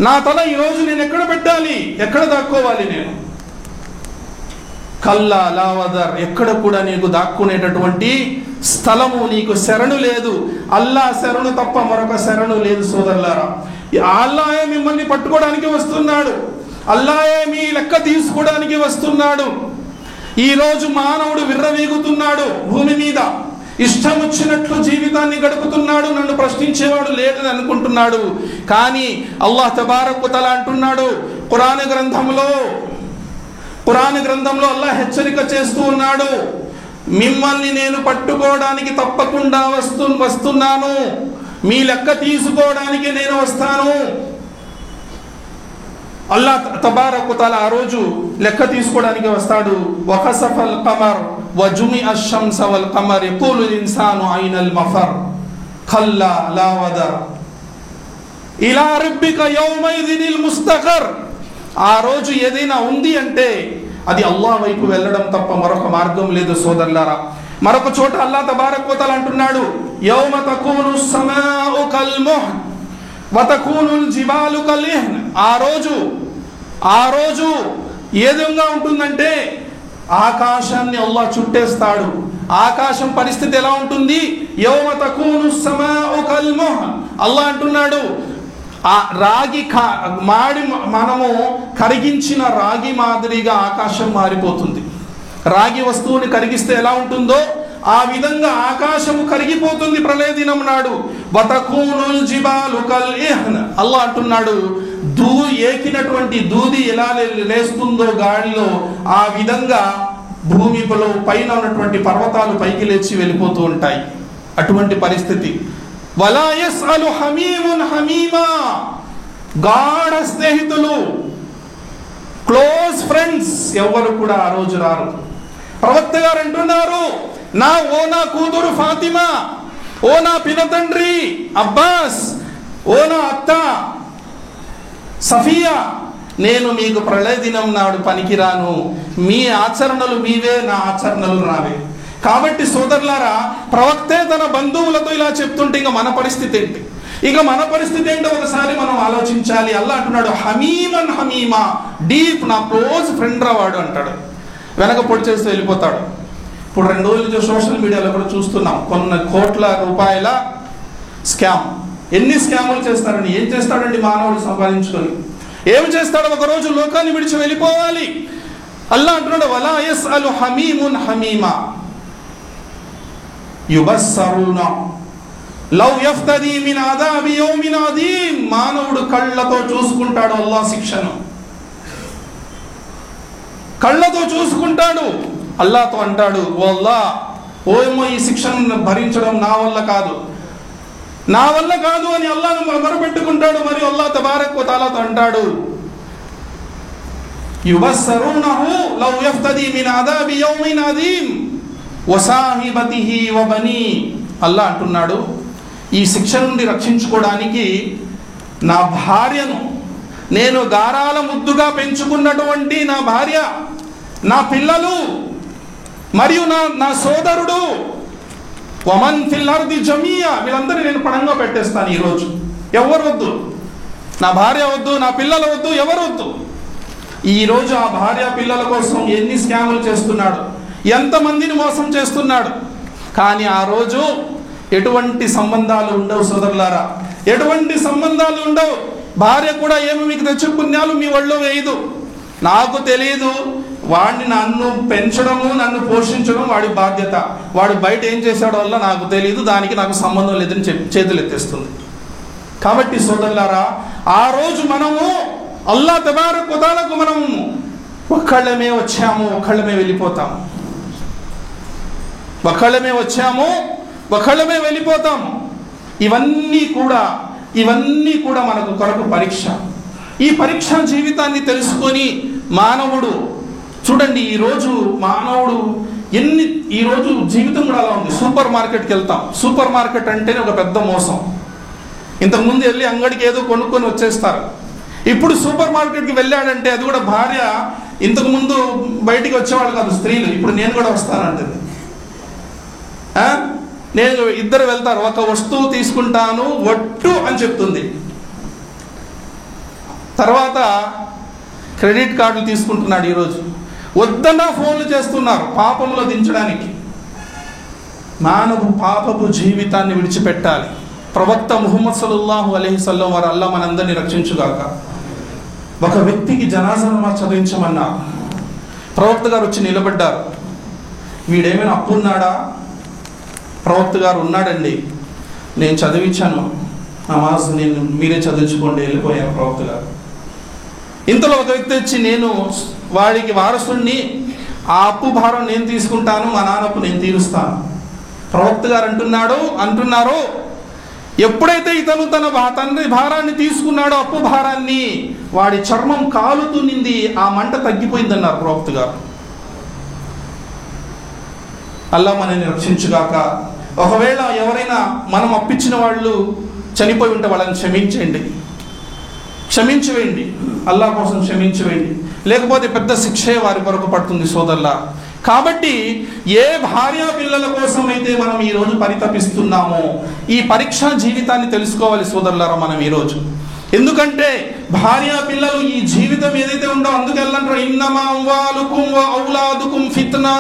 నా తల ఈరోజు నేను ఎక్కడ పెట్టాలి? ఎక్కడ దాక్కోవాలి నేను? కల్లా లా వదర్, ఎక్కడ కూడా నీకు దాక్కునేటటువంటి స్థలము, నీకు శరణు లేదు. అల్లా శరణు తప్ప మరొక శరణు లేదు సోదరులారా. అల్లాయే మిమ్మల్ని పట్టుకోవడానికి వస్తున్నాడు, అల్లాయే మీ లెక్క తీసుకోవడానికి వస్తున్నాడు. ఈరోజు మానవుడు విర్రవీగుతున్నాడు భూమి మీద, ఇష్టం వచ్చినట్లు జీవితాన్ని గడుపుతున్నాడు, నన్ను ప్రశ్నించేవాడు లేదని అనుకుంటున్నాడు. కానీ అల్లాహ్ తబారక్ వ తఆలా అంటున్నాడు, ఖురాన్ గ్రంథంలో అల్లాహ్ హెచ్చరిక చేస్తూ ఉన్నాడు, మిమ్మల్ని నేను పట్టుకోవడానికి తప్పకుండా వస్తున్నాను, మీ లెక్క తీసుకోవడానికి నేను వస్తాను. అల్లా తబారక్ వ తఆలా ఆ రోజు లెక్క తీసుకోవడానికి వస్తాడు. వఖసఫల్ ఖమర్ వజుమిఅ షంస వల్ ఖమర్ యఖూలుల్ ఇన్సాను ఐనల్ మఫర్ కల్లా లా వదర్ ఇలా రబ్బిక యౌమైదినిల్ ముస్తఖర్. ఆ రోజు ఏదైనా ఉంది అంటే అది అల్లాహ్ వైపు వెళ్ళడం తప్ప మరొక మార్గం లేదు సోదరులారా. మరొక చోట అల్లా తబారక్ వ తఆలా అంటున్నాడు, యౌమ తకూను సమాఉ కల్ ముహ్ వతకూనుల్ జిబాలు కల్ ఇహ్న్. ఆ రోజు ఏ విధంగా ఉంటుందంటే ఆకాశాన్ని అల్లాహ్ చుట్టేస్తాడు. ఆకాశం పరిస్థితి ఎలా ఉంటుంది? యౌమ తకూను సమాఉ కల్ ముహ్. అల్లాహ్ అంటున్నాడు, ఆ రాగి మనము కరిగించిన రాగి మాదిరిగా ఆకాశం మారిపోతుంది. రాగి వస్తువుని కరిగిస్తే ఎలా ఉంటుందో ఆ విధంగా ఆకాశము కరిగిపోతుంది ప్రళయ దినం నాడు. వతకూనుల్ జిబాలు కల్ ఇహ్న్, అల్లాహ్ అంటున్నాడు, ఏకినటువంటి దూది ఎలా లేస్తుందో గాలిలో, ఆ విధంగా భూమిలో పైన ఉన్నటువంటి పర్వతాలు పైకి లేచి వెళ్ళిపోతూ ఉంటాయి. అటువంటి పరిస్థితి. వలా యస్అలు హమీమున్ హమీమా, గాఢ స్నేహితులు, క్లోజ్ ఫ్రెండ్స్ ఎవరు కూడా ఆ రోజు రారు. ప్రవక్త గారు అంటున్నారు, నా కూతురు ఫాతిమా, ఓ నా పినతండ్రి అబ్బాస్, ఓ నా అత్త సఫియా, నేను మీకు ప్రళయ దినం నాడు పనికిరాను. మీ ఆచరణలు మీవే, నా ఆచరణలు నావే. కాబట్టి సోదరులారా, ప్రవక్తే తన బంధువులతో ఇలా చెప్తుంటే ఇక మన పరిస్థితి ఏంటి? ఇక మన పరిస్థితి ఏంటో ఒకసారి మనం ఆలోచించాలి. అల్లాహ్ అంటున్నాడు, హమీమన్ హమీమా, డీప్, నా క్లోజ్ ఫ్రెండ్ రావాడు అంటాడు. వెనక పొడి చేస్తూ వెళ్ళిపోతాడు. ఇప్పుడు 2 రోజుల నుంచి సోషల్ మీడియాలో కూడా చూస్తున్నాం, కొన్ని కోట్ల రూపాయల స్కామ్. ఎన్ని స్కాములు చేస్తారని. ఏం చేస్తాడండి మానవుడు సంపాదించుకొని? ఏమి చేస్తాడు? ఒకరోజు లోకాన్ని విడిచి వెళ్ళిపోవాలి. అల్లాహ్ అంటున్నాడు, వలా యస్అలు హమీమున్ హమీమా యుబస్సరూనా లవ్ యఫ్తదీ మిన్ అదాబి యౌమిన్ అదీమ్. మానవుడు కళ్ళతో చూసుకుంటాడు అల్లాహ్ శిక్షను, కళ్ళతో చూసుకుంటాడు. అల్లాహ్తో అంటాడు, ఓ అల్లాహ్, ఓమో ఈ శిక్షను భరించడం నా వల్ల కాదు, నా వల్ల కాదు అని అల్లాహ్ను మొరపెట్టుకుంటాడు. మరియు అల్లాహ్ తబారక్ వ తఆలాతో అంటాడు, యుబస్సరూనహు లవ్ యఫ్తదీ మిన్ అదాబి యౌమిన్ అదీమ్ వసాహిబతిహి వబనీ. అల్లాహ్ అంటున్నాడు, ఈ శిక్ష నుండి రక్షించుకోవడానికి నా భార్యను, నేను గారాల ముద్దుగా పెంచుకున్నటువంటి నా భార్య, నా పిల్లలు మరియు నా సోదరుడు, వమన్ ఫిల్ అర్ది జమియా, వీళ్ళందరినీ నేను పణంగా పెట్టేస్తాను ఈరోజు. ఎవరు వద్దు, నా భార్య వద్దు, నా పిల్లలు వద్దు, ఎవరు వద్దు. ఈరోజు ఆ భార్య పిల్లల కోసం ఎన్ని స్కాములు చేస్తున్నాడు, ఎంతమందిని మోసం చేస్తున్నాడు. కానీ ఆ రోజు ఎటువంటి సంబంధాలు ఉండవు సోదరులారా, ఎటువంటి సంబంధాలు ఉండవు. భార్య కూడా ఏమి మీకు తెచ్చు పుణ్యాలు మీ ఒళ్ళో వేయదు. నాకు తెలియదు, వాడిని నన్ను పెంచడము, నన్ను పోషించడం వాడి బాధ్యత, వాడు బయట ఏం చేశాడో వల్ల నాకు తెలియదు, దానికి నాకు సంబంధం లేదని చేతులు ఎత్తేస్తుంది. కాబట్టి సోదరులారా, ఆ రోజు మనము అల్లాహ్ తబారక్ వ తఆలాకు మనము ఒక్కళ్ళమే వచ్చాము, ఒక్కళ్ళమే వెళ్ళిపోతాము. ఒక్కళ్ళమే వచ్చాము, ఒక్కళ్ళమే వెళ్ళిపోతాము. ఇవన్నీ కూడా మనకు కొరకు పరీక్ష. ఈ పరీక్షా జీవితాన్ని తెలుసుకొని మానవుడు చూడండి, ఈరోజు మానవుడు ఈరోజు జీవితం కూడా అలా ఉంది. సూపర్ మార్కెట్కి వెళ్తాం. సూపర్ మార్కెట్ అంటేనే ఒక పెద్ద మోసం. ఇంతకుముందు వెళ్ళి అంగడికి ఏదో కొనుక్కొని వచ్చేస్తారు. ఇప్పుడు సూపర్ మార్కెట్కి వెళ్ళాడంటే అది కూడా భార్య, ఇంతకుముందు బయటికి వచ్చేవాళ్ళు కాదు స్త్రీలు, ఇప్పుడు నేను కూడా వస్తానంటుంది. నేను ఇద్దరు వెళ్తారు, ఒక వస్తువు తీసుకుంటాను ఒట్టు అని చెప్తుంది. తర్వాత క్రెడిట్ కార్డులు తీసుకుంటున్నాడు. ఈరోజు వద్దన్నా ఫోన్లు చేస్తున్నారు పాపంలో దించడానికి. మానవు పాపపు జీవితాన్ని విడిచిపెట్టాలి. ప్రవక్త ముహమ్మద్ సల్లల్లాహు అలైహి వసల్లం వారు అల్లాహ్ మనందరినీ రక్షించుగాక. ఒక వ్యక్తికి జనాజా నమాజ్ చదివించమన్నారు. ప్రవక్త గారు వచ్చి నిలబడ్డారు. వీడేమైనా అప్పున్నాడా? ప్రవక్త గారు, ఉన్నాడండి, నేను చదివించాను నమాజ్, మీరే చదివించుకోండి, వెళ్ళిపోయాను ప్రవక్త గారు. ఇంతలో ఒక వ్యక్తి వచ్చి, నేను వాడికి వారసుడిని, ఆ అప్పు భారం నేను తీసుకుంటాను, మా నాన్నప్పు నేను తీరుస్తాను. ప్రవక్త గారు అంటున్నారు, ఎప్పుడైతే ఇతను తన తండ్రి భారాన్ని తీసుకున్నాడో, అప్పు భారాన్ని, వాడి చర్మం కాలుతునింది, ఆ మంట తగ్గిపోయిందన్నారు ప్రవక్త గారు. అల్లాహ్ మనల్ని రక్షించుగాక. ఒకవేళ ఎవరైనా మనం అప్పించిన వాళ్ళు చనిపోయి ఉంటే వాళ్ళని క్షమించివేయండి, అల్లాహ్ కోసం క్షమించివేయండి. లేకపోతే పెద్ద శిక్షే వారి కొరకు పడుతుంది సోదరులా. కాబట్టి ఏ భార్య పిల్లల కోసం అయితే మనం ఈరోజు పరితపిస్తున్నామో, ఈ పరీక్షా జీవితాన్ని తెలుసుకోవాలి సోదరులారా మనం ఈరోజు. ఎందుకంటే భార్య పిల్లలు ఈ జీవితం ఏదైతే ఉందో, అందుకెళ్ళంటారు, ఇన్నమా అమ్వాలుకుం వ ఔలాదుకుం ఫిత్నా,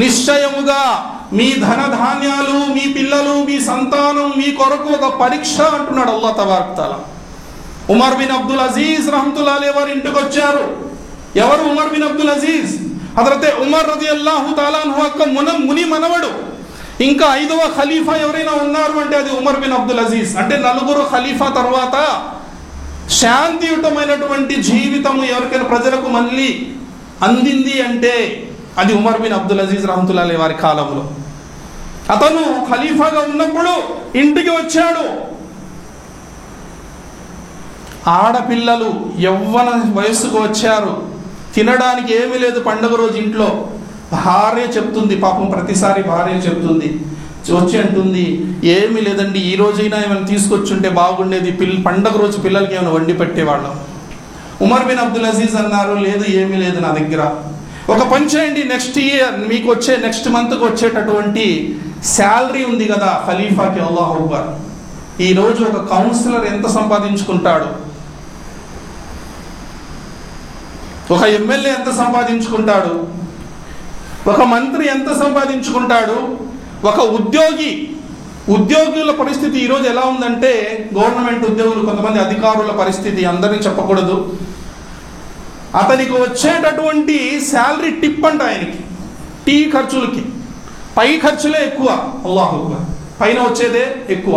నిశ్చయముగా మీ ధనధాన్యాలు, మీ పిల్లలు, మీ సంతానం మీ కొరకు ఒక పరీక్ష అంటున్నాడు అల్లాహ్ తబారక్ తఆలా. ఉమర్ బిన్ అబ్దుల్ అజీజ్ రహ్మతుల్లాహి అలైహి వారి ఇంటికి వచ్చారు. ఎవరు? Umar bin Abdul Aziz. హజరతే ఉమర్ రదియల్లాహు తాలా అన్హు యొక్క ముని మనవడు. ఇంకా 5వ ఖలీఫా ఎవరైనా ఉన్నారు అంటే అది ఉమర్ బిన్ అబ్దుల్ అజీజ్. అంటే 4 ఖలీఫా తర్వాత శాంతియుతమైనటువంటి జీవితం ఎవరికైనా ప్రజలకు మళ్ళీ అందింది అంటే అది ఉమర్ బిన్ అబ్దుల్ అజీజ్ రహమతుల్లాహి అలైహి వారి కాలంలో. అతను ఖలీఫాగా ఉన్నప్పుడు ఇంటికి వచ్చాడు. ఆడపిల్లలు యవ్వన వయస్సుకు వచ్చారు, తినడానికి ఏమీ లేదు పండుగ రోజు ఇంట్లో. భార్య చెప్తుంది, పాపం ప్రతిసారి భార్య చెప్తుంది, వచ్చి అంటుంది, ఏమీ లేదండి ఈ రోజైనా ఏమైనా తీసుకొచ్చుంటే బాగుండేది, పండుగ రోజు పిల్లలకి ఏమైనా వండి పెట్టేవాళ్ళం. ఉమర్ బిన్ అబ్దుల్ అజీజ్ అన్నారు, లేదు ఏమీ లేదు నా దగ్గర. ఒక పని చేయండి, నెక్స్ట్ ఇయర్ మీకు నెక్స్ట్ మంత్కి వచ్చేటటువంటి శాలరీ ఉంది కదా ఖలీఫాకి, అల్లాహు అక్బర్, ఈరోజు ఒక కౌన్సిలర్ ఎంత సంపాదించుకుంటాడు, ఒక ఎమ్మెల్యే ఎంత సంపాదించుకుంటాడు, ఒక మంత్రి ఎంత సంపాదించుకుంటాడు, ఒక ఉద్యోగుల పరిస్థితి ఈరోజు ఎలా ఉందంటే, గవర్నమెంట్ ఉద్యోగులు కొంతమంది అధికారుల పరిస్థితి అందరినీ చెప్పకూడదు, అతనికి వచ్చేటటువంటి శాలరీ టిప్ అంట ఆయనకి, టీ ఖర్చులకి, పై ఖర్చులే ఎక్కువ, అల్లాహు అక్బర్, పైన వచ్చేదే ఎక్కువ.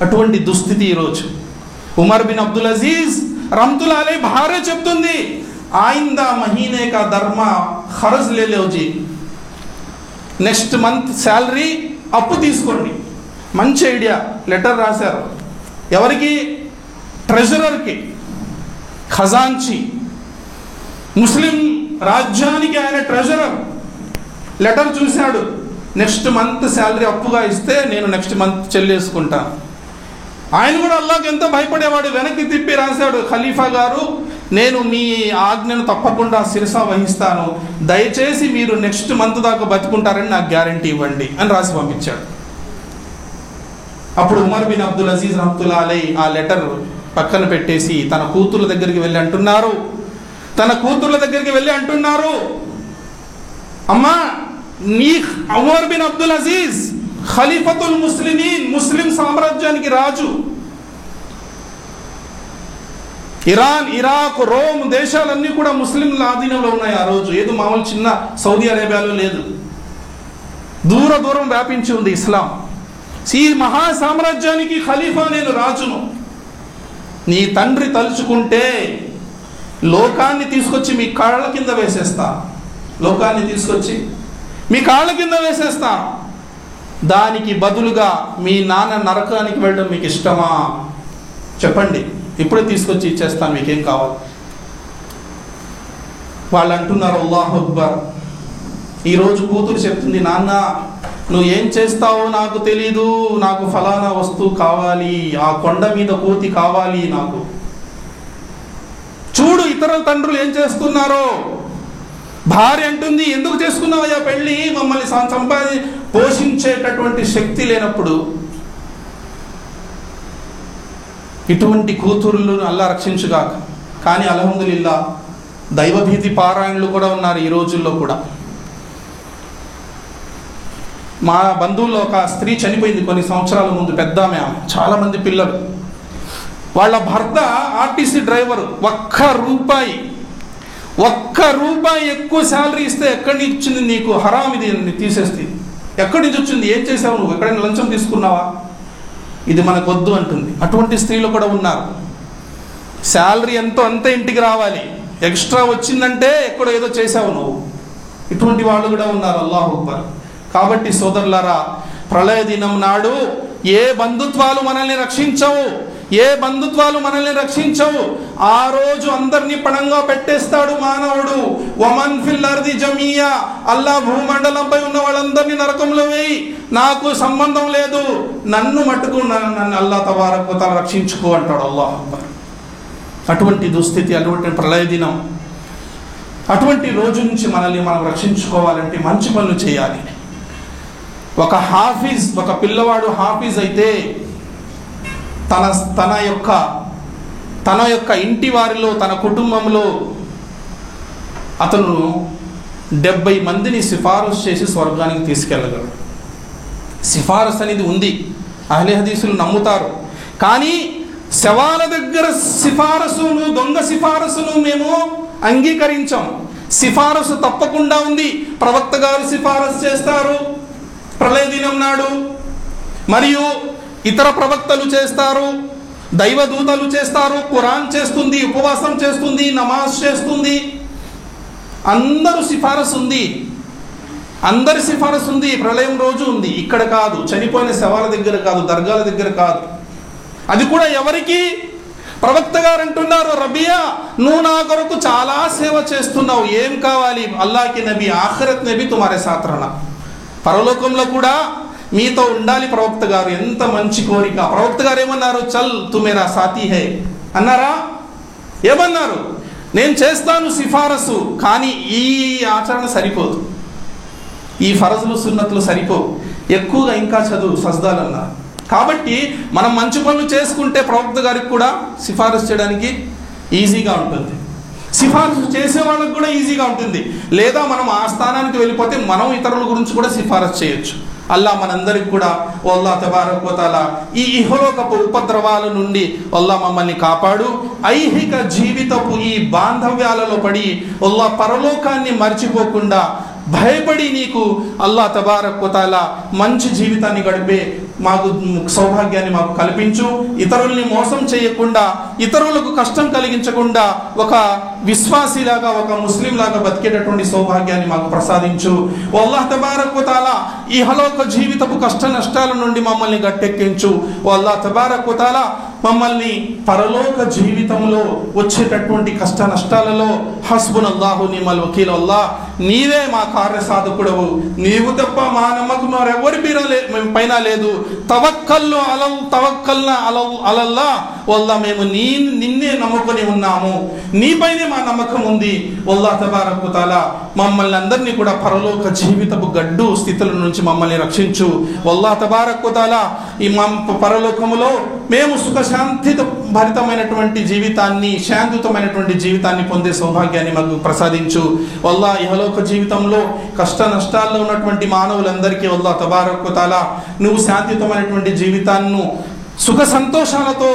అటువంటి దుస్థితి ఈరోజు. ఉమర్ బిన్ అబ్దుల్ అజీజ్ రహమతుల్లాహి అలైహి భార్య చెప్తుంది, ఆయిందా మహీనే కా ధర్మ ఖర్జ్ లే లో జీ, నెక్స్ట్ మంత్ శాలరీ అప్పు తీసుకోండి. మంచి ఐడియా. లెటర్ రాశారు ఎవరికి? ట్రెజరర్కి, ఖజాంచి, ముస్లిం రాజ్యానికి ఆయన ట్రెజరర్. లెటర్ చూశాడు, నెక్స్ట్ మంత్ శాలరీ అప్పుగా ఇస్తే నేను నెక్స్ట్ మంత్ చెల్లేసుకుంటాను. ఆయన కూడా అల్లాహ్కి ఎంతో భయపడేవాడు. వెనక్కి తిప్పి రాశాడు, ఖలీఫా గారు నేను మీ ఆజ్ఞను తప్పకుండా శిరస వహిస్తాను, దయచేసి మీరు నెక్స్ట్ మంత్ దాకా బతుకుంటారని నాకు గ్యారంటీ ఇవ్వండి అని రాసి పంపించాడు. అప్పుడు ఉమర్ బిన్ అబ్దుల్ అజీజ్ రహమతుల్లాహి అలైహి ఆ లెటర్ పక్కన పెట్టేసి తన కూతుర్ల దగ్గరికి వెళ్ళి అంటున్నారు, అమ్మా నీ ఉమర్ బిన్ అబ్దుల్ అజీజ్ ఖలీఫతుల్ ముస్లిమీన్, ముస్లిం సామ్రాజ్యానికి రాజు. ఇరాన్, ఇరాక్, రోమ్ దేశాలన్నీ కూడా ముస్లింల ఆధీనంలో ఉన్నాయి ఆ రోజు. ఏదో మామూలు చిన్న సౌదీ అరేబియాలో లేదు, దూరం వ్యాపించి ఉంది ఇస్లాం. ఈ మహా సామ్రాజ్యానికి ఖలీఫా నేను, రాజును. నీ తండ్రి తలుచుకుంటే లోకాన్ని తీసుకొచ్చి మీ కాళ్ళ కింద వేసేస్తా, దానికి బదులుగా మీ నాన్న నరకానికి వెళ్ళడం మీకు ఇష్టమా చెప్పండి, ఇప్పుడే తీసుకొచ్చి ఇచ్చేస్తాను, మీకేం కావాలి. వాళ్ళు అంటున్నారు, అల్లాహు అక్బర్. ఈరోజు కూతురు చెప్తుంది, నాన్న నువ్వు ఏం చేస్తావో నాకు తెలీదు, నాకు ఫలానా వస్తువు కావాలి, ఆ కొండ మీద కోతి కావాలి నాకు. చూడు ఇతర తండ్రులు ఏం చేస్తున్నారో. భార్య అంటుంది, ఎందుకు చేసుకున్నావయ్యా పెళ్ళి, మమ్మల్ని పోషించేటటువంటి శక్తి లేనప్పుడు. ఇటువంటి కూతురులను అల్లా రక్షించుగాక. కానీ అల్హమ్దులిల్లా దైవభీతి పారాయణులు కూడా ఉన్నారు ఈ రోజుల్లో కూడా. మా బంధువుల్లో ఒక స్త్రీ చనిపోయింది కొన్ని సంవత్సరాల ముందు, పెద్ద ఆమె, చాలామంది పిల్లలు. వాళ్ళ భర్త ఆర్టీసీ డ్రైవరు. ఒక్క రూపాయి ఎక్కువ శాలరీ ఇస్తే ఎక్కడి నుంచి ఇచ్చింది నీకు, హరాం ఇది తీసేస్తే, ఎక్కడి నుంచి వచ్చింది, ఏం చేసావు నువ్వు, ఎక్కడైనా లంచం తీసుకున్నావా, ఇది మనకు వద్దు అంటుంది. అటువంటి స్త్రీలు కూడా ఉన్నారు. శాలరీ ఎంతో అంతే ఇంటికి రావాలి, ఎక్స్ట్రా వచ్చిందంటే ఎక్కడో ఏదో చేసావు నువ్వు. ఇటువంటి వాళ్ళు కూడా ఉన్నారు. అల్లాహు అక్బర్. కాబట్టి సోదరులారా, ప్రళయ దినం నాడు ఏ బంధుత్వాలు మనల్ని రక్షించవు, ఆ రోజు అందరినీ పణంగా పెట్టేస్తాడు మానవుడు. వమన్ ఫిల్ అర్ది జమియా, అల్లా భూమండలంపై ఉన్న వాళ్ళందరినీ నరకంలో వేయి, నాకు సంబంధం లేదు, నన్ను మట్టుకు నన్ను అల్లా తబారక వ తఆలా రక్షించుకో అంటాడు. అల్లాహు అక్బర్. అటువంటి దుస్థితి, అటువంటి ప్రళయ దినం, అటువంటి రోజు నుంచి మనల్ని మనం రక్షించుకోవాలంటే మంచి పనులు చేయాలి. ఒక హాఫీజ్, ఒక పిల్లవాడు హాఫీజ్ అయితే తన యొక్క ఇంటి వారిలో, తన కుటుంబంలో అతను 70 మందిని సిఫారసు చేసి స్వర్గానికి తీసుకెళ్ళగలడు. సిఫారసు అనేది ఉంది, అహ్లే హదీసులు నమ్ముతారు. కానీ శవాల దగ్గర సిఫారసును, దొంగ సిఫారసును మేము అంగీకరించాం. సిఫారసు తప్పకుండా ఉంది. ప్రవక్త గారు సిఫారసు చేస్తారు ప్రళయ దినం నాడు, మరియు ఇతర ప్రవక్తలు చేస్తారు, దైవదూతలు చేస్తారు, ఖురాన్ చేస్తుంది, ఉపవాసం చేస్తుంది, నమాజ్ చేస్తుంది. అందరూ సిఫారసు ఉంది, అందరి సిఫారసు ఉంది. ప్రళయం రోజు ఉంది. ఇక్కడ కాదు, చనిపోయిన శవాల దగ్గర కాదు, దర్గాల దగ్గర కాదు. అది కూడా ఎవరికి? ప్రవక్త గారు అంటున్నారు, రబియా నువ్వు నా కొరకు చాలా సేవ చేస్తున్నావు, ఏం కావాలి? అల్లాహ్కి నబీ, ఆఖిరత్ నబీ తుమారే సాత్రన, పరలోకంలో కూడా మీతో ఉండాలి ప్రవక్త గారు. ఎంత మంచి కోరిక. ప్రవక్త గారు ఏమన్నారు? చల్ తు మేరా సాథీ హై అన్నారా? ఏమన్నారు? నేను చేస్తాను సిఫారసు, కానీ ఈ ఆచరణ సరిపోదు, ఈ ఫరజులు సున్నతులు సరిపోవు, ఎక్కువగా ఇంకా చదువు సజ్దాలు అన్నారు. కాబట్టి మనం మంచి పనులు చేసుకుంటే ప్రవక్త గారికి కూడా సిఫారసు చేయడానికి ఈజీగా ఉంటుంది, సిఫారసు చేసే వాళ్ళకి కూడా ఈజీగా ఉంటుంది. లేదా మనం ఆ స్థానానికి వెళ్ళిపోతే మనం ఇతరుల గురించి కూడా సిఫారసు చేయొచ్చు. అల్లా మనందరికి కూడా అల్లాహ్ తబారక వ తఆలా ఈ ఇహలోకపు ఉపద్రవాల నుండి అల్లాహ్ మమ్మల్ని కాపాడు. ఐహిక జీవితపు ఈ బాంధవ్యాలలో పడి అల్లాహ్ పరలోకాన్ని మర్చిపోకుండా భయపడి నీకు అల్లాహ్ తబారక వ తఆలా మంచి జీవితాన్ని గడిపే మాకు సౌభాగ్యాన్ని మాకు కల్పించు. ఇతరుల్ని మోసం చేయకుండా, ఇతరులకు కష్టం కలిగించకుండా ఒక విశ్వాసిలాగా, ఒక ముస్లిం లాగా బతికేటటువంటి సౌభాగ్యాన్ని మాకు ప్రసాదించు. అల్లాహ్ తబారక వ తఆలా ఇహలోక జీవితపు కష్ట నష్టాల నుండి మమ్మల్ని గట్టెక్కించు. అల్లాహ్ తబారక వ తఆలా మమ్మల్ని పరలోక జీవితంలో వచ్చేటటువంటి కష్ట నష్టాలలో హస్బునల్లాహు నిమల్ వకీల్, అల్లాహ్ నీవే మా కార్య సాధకుడవు, నీవు తప్ప మా నమ్మకం మరెవరి పైన లేదు. తవక్కల్లు తవక్కల్నా అలల్లా, వల్లా మేము నిన్నే నమ్ముకొని ఉన్నాము, నీపైనే మా నమ్మకం ఉంది. అల్లాహ్ తబారక వ తఆలా మమ్మల్ని అందరినీ కూడా పరలోక జీవితపు గడ్డు స్థితుల నుంచి మమ్మల్ని రక్షించు. అల్లాహ్ తబారక వ తఆలా ఈ పరలోకములో మేము సుఖశాంతి భరితమైనటువంటి జీవితాన్ని, శాంతియుతమైనటువంటి జీవితాన్ని పొందే సౌభాగ్యాన్ని మాకు ప్రసాదించు. అల్లాహ్ ఇహలోక జీవితంలో కష్ట నష్టాల్లో ఉన్నటువంటి మానవులందరికీ అల్లాహ్ తబారక వ తఆలా నువ్వు శాంతియుతమైనటువంటి జీవితాన్ని, సుఖ సంతోషాలతో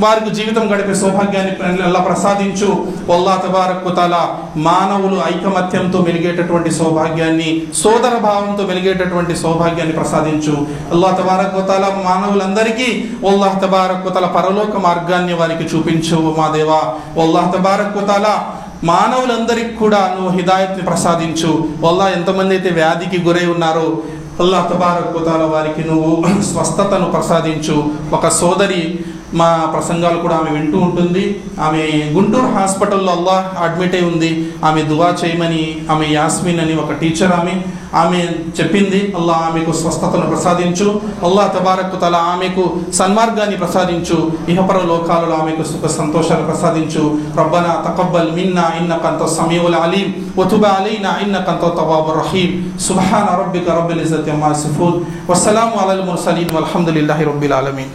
వారికి జీవితం గడిపే సౌభాగ్యాన్ని అల్లాహ్ ప్రసాదించు. అల్లాహ్ తబారక వ తఆలా మానవులు ఐకమత్యంతో మెలిగేటటువంటి సౌభాగ్యాన్ని, సోదర భావంతో మెలిగేటటువంటి సౌభాగ్యాన్ని ప్రసాదించు. అల్లాహ్ తబారక వ తఆలా మానవులందరికీ అల్లాహ్ తబారక వ తఆలా పరలోక మార్గాన్ని వారికి చూపించు మా దేవా. అల్లాహ్ తబారక వ తఆలా మానవులందరికీ కూడా నువ్వు హిదాయత్ని ప్రసాదించు. అల్లాహ్ ఎంతమంది అయితే వ్యాధికి గురై ఉన్నారో అల్లాహ్ తబారక వ తఆలా వారికి నువ్వు స్వస్థతను ప్రసాదించు. ఒక సోదరి మా ప్రసంగాలు కూడా ఆమె వింటూ ఉంటుంది. ఆమె గుంటూరు హాస్పిటల్లో అల్లాహ్ అడ్మిట్ అయి ఉంది. ఆమె దువా చేయమని ఆమె యాస్మిన్ అని ఒక టీచర్ ఆమె చెప్పింది. అల్లాహ్ ఆమెకు స్వస్థతను ప్రసాదించు. అల్లాహ్ తబారక వ తఆలా ఆమెకు సన్మార్గాన్ని ప్రసాదించు. ఇహపర లోకాలలో ఆమెకు సుఖ సంతోషాలు ప్రసాదించు. రబ్బనా తకబ్బల్ మిన్నా ఇన్నక అంతస్ సమీఉల్ అలీం వతుబ్ అలైనా ఇన్నక అంతత్ తవ్వాబుర్ రహీం. సుబ్హాన రబ్బిక రబ్బిల్ ఇజ్జతి అమ్మా యసిఫూన్ వస్సలాము అలల్ ముర్సలీన్ వల్హమ్దులిల్లాహి రబ్బిల్ ఆలమీన్.